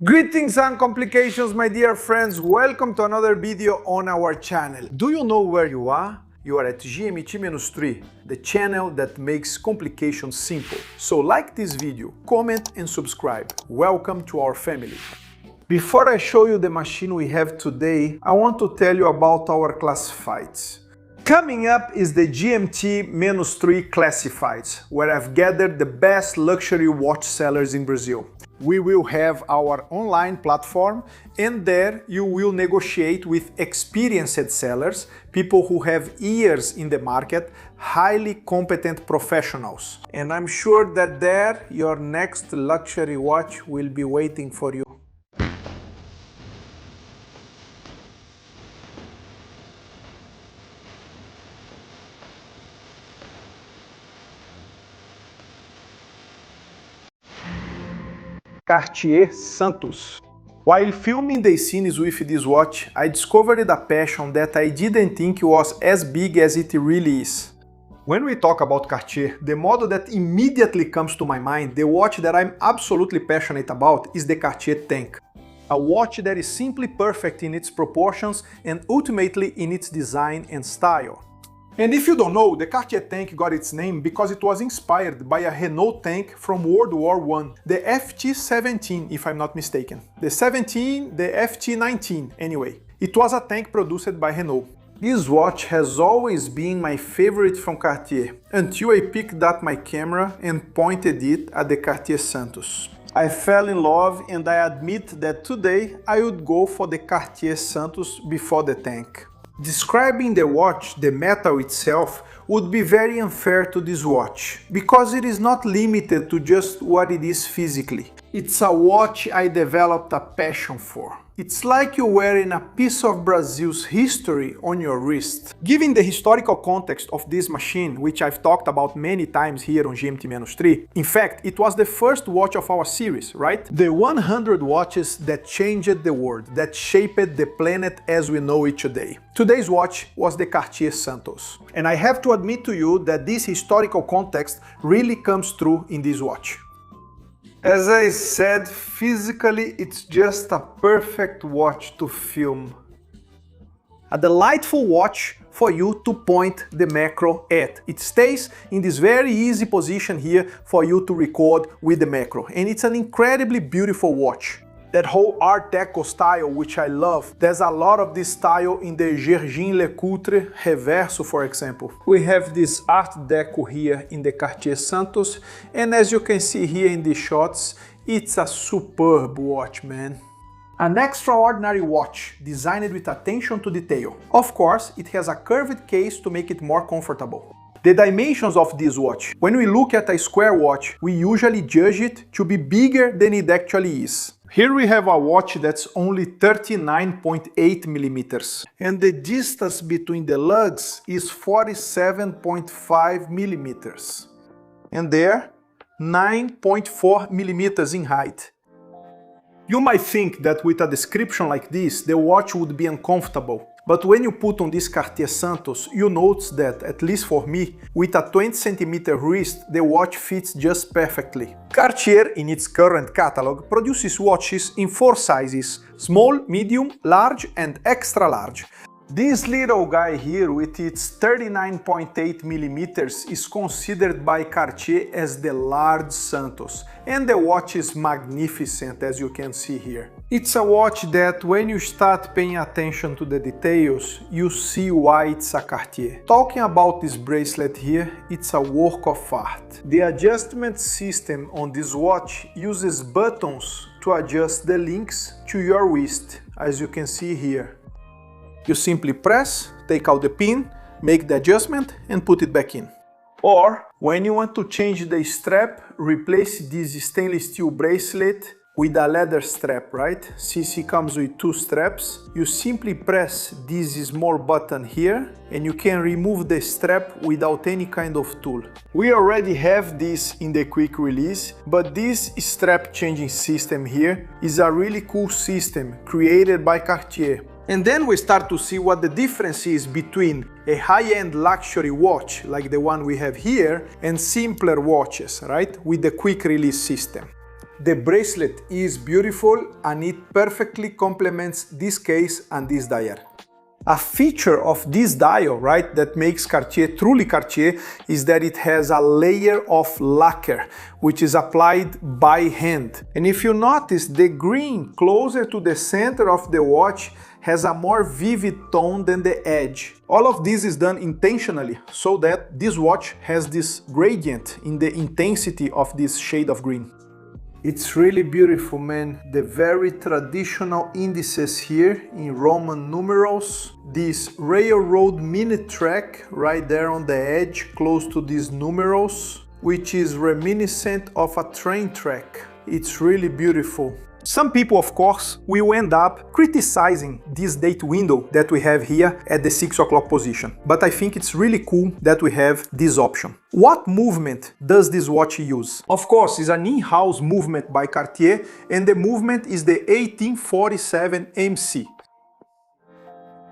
Greetings and complications, my dear friends. Welcome to another video on our channel. Do you know where you are? You are at GMT-3, the channel that makes complications simple. So like this video, comment and subscribe. Welcome to our family. Before I show you the machine we have today, I want to tell you about our classifieds. Coming up is the GMT-3 classifieds, where I've gathered the best luxury watch sellers in Brazil. We will have our online platform, and there you will negotiate with experienced sellers, people who have years in the market, highly competent professionals. And I'm sure that there your next luxury watch will be waiting for you. Cartier Santos. While filming the scenes with this watch, I discovered a passion that I didn't think was as big as it really is. When we talk about Cartier, the model that immediately comes to my mind, the watch that I'm absolutely passionate about, is the Cartier Tank. A watch that is simply perfect in its proportions and ultimately in its design and style. And if you don't know, the Cartier tank got its name because it was inspired by a Renault tank from World War I, the FT-17 if I'm not mistaken. The 17, the FT-19 anyway. It was a tank produced by Renault. This watch has always been my favorite from Cartier, until I picked up my camera and pointed it at the Cartier Santos. I fell in love, and I admit that today I would go for the Cartier Santos before the tank. Describing the watch, the metal itself, would be very unfair to this watch, because it is not limited to just what it is physically. It's a watch I developed a passion for. It's like you're wearing a piece of Brazil's history on your wrist. Given the historical context of this machine, which I've talked about many times here on GMT-3, in fact, it was the first watch of our series, right? The 100 watches that changed the world, that shaped the planet as we know it today. Today's watch was the Cartier Santos. And I have to admit to you that this historical context really comes through in this watch. As I said, physically it's just a perfect watch to film. A delightful watch for you to point the macro at. It stays in this very easy position here for you to record with the macro, and it's an incredibly beautiful watch. That whole Art Deco style, which I love, there's a lot of this style in the Lecoultre Reverso, for example. We have this Art Deco here in the Cartier Santos, and as you can see here in the shots, it's a superb watch, man. An extraordinary watch, designed with attention to detail. Of course, it has a curved case to make it more comfortable. The dimensions of this watch. When we look at a square watch, we usually judge it to be bigger than it actually is. Here we have a watch that's only 39.8 millimeters, and the distance between the lugs is 47.5 millimeters. And there, 9.4 millimeters in height. You might think that with a description like this, the watch would be uncomfortable. But when you put on this Cartier Santos, you notice that, at least for me, with a 20cm wrist, the watch fits just perfectly. Cartier, in its current catalog, produces watches in 4 sizes: small, medium, large and extra large. This little guy here with its 39.8 millimeters is considered by Cartier as the large Santos, and the watch is magnificent, as you can see here. It's a watch that when you start paying attention to the details, you see why it's a Cartier. Talking about this bracelet here, it's a work of art. The adjustment system on this watch uses buttons to adjust the links to your wrist, as you can see here. You simply press, take out the pin, make the adjustment and put it back in. Or, when you want to change the strap, replace this stainless steel bracelet with a leather strap, right? Since it comes with 2 straps, you simply press this small button here and you can remove the strap without any kind of tool. We already have this in the quick release, but this strap changing system here is a really cool system created by Cartier. And then we start to see what the difference is between a high-end luxury watch like the one we have here and simpler watches, right, with the quick release system. The bracelet is beautiful and it perfectly complements this case and this dial. A feature of this dial, right, that makes Cartier truly Cartier is that it has a layer of lacquer, which is applied by hand. And if you notice, the green closer to the center of the watch has a more vivid tone than the edge. All of this is done intentionally so that this watch has this gradient in the intensity of this shade of green. It's really beautiful, man. The very traditional indices here in Roman numerals. This railroad minute track right there on the edge, close to these numerals, which is reminiscent of a train track. It's really beautiful. Some people, of course, will end up criticizing this date window that we have here at the 6 o'clock position. But I think it's really cool that we have this option. What movement does this watch use? Of course, it's an in-house movement by Cartier, and the movement is the 1847 MC.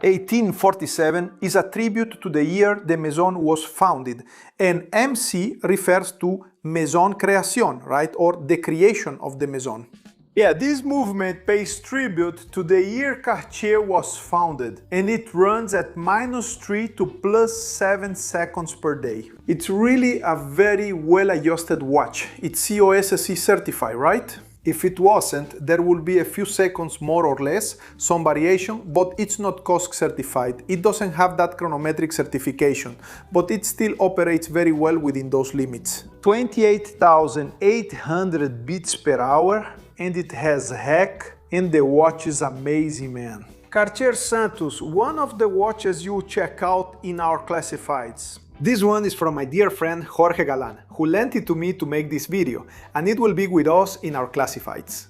1847 is a tribute to the year the Maison was founded, and MC refers to Maison Création, right, or the creation of the Maison. Yeah, this movement pays tribute to the year Cartier was founded, and it runs at -3 to +7 seconds per day. It's really a very well-adjusted watch. It's COSC certified, right? If it wasn't, there will be a few seconds more or less, some variation, but it's not COSC certified. It doesn't have that chronometric certification, but it still operates very well within those limits. 28,800 beats per hour, and it has hack, and the watch is amazing, man. Cartier Santos, one of the watches you'll check out in our classifieds. This one is from my dear friend Jorge Galan, who lent it to me to make this video, and it will be with us in our classifieds.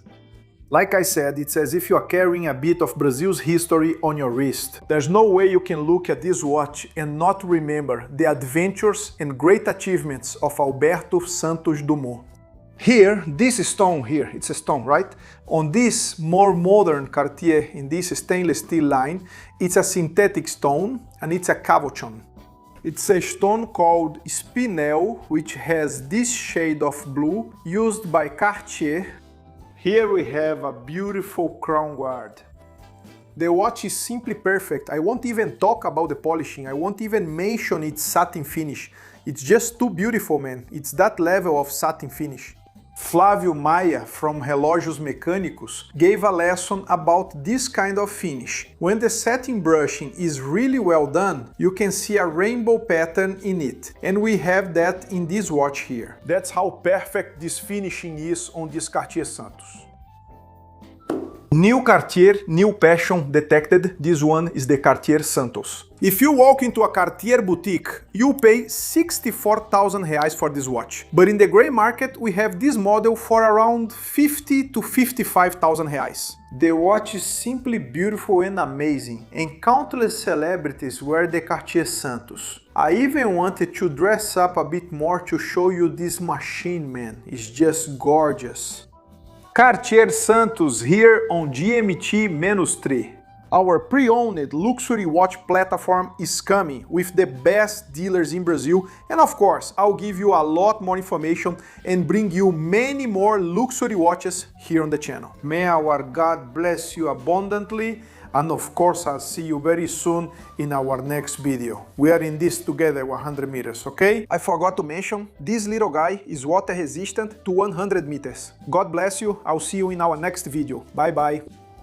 Like I said, it's as if you are carrying a bit of Brazil's history on your wrist. There's no way you can look at this watch and not remember the adventures and great achievements of Alberto Santos Dumont. Here, this stone here, it's a stone, right? On this more modern Cartier, in this stainless steel line, it's a synthetic stone and it's a cabochon. It's a stone called spinel, which has this shade of blue used by Cartier. Here we have a beautiful crown guard. The watch is simply perfect. I won't even talk about the polishing. I won't even mention its satin finish. It's just too beautiful, man. It's that level of satin finish. Flávio Maia from Relógios Mecânicos gave a lesson about this kind of finish. When the satin brushing is really well done, you can see a rainbow pattern in it. And we have that in this watch here. That's how perfect this finishing is on this Cartier Santos. New Cartier, new passion detected. This one is the Cartier Santos. If you walk into a Cartier boutique, you pay 64,000 reais for this watch. But in the gray market, we have this model for around 50 to 55,000 reais. The watch is simply beautiful and amazing, and countless celebrities wear the Cartier Santos. I even wanted to dress up a bit more to show you this machine, man. It's just gorgeous. Cartier Santos here on GMT-3. Our pre-owned luxury watch platform is coming with the best dealers in Brazil, and of course, I'll give you a lot more information and bring you many more luxury watches here on the channel. May our God bless you abundantly, and of course, I'll see you very soon in our next video. We are in this together, 100 meters, okay? I forgot to mention, this little guy is water resistant to 100 meters. God bless you, I'll see you in our next video. Bye bye.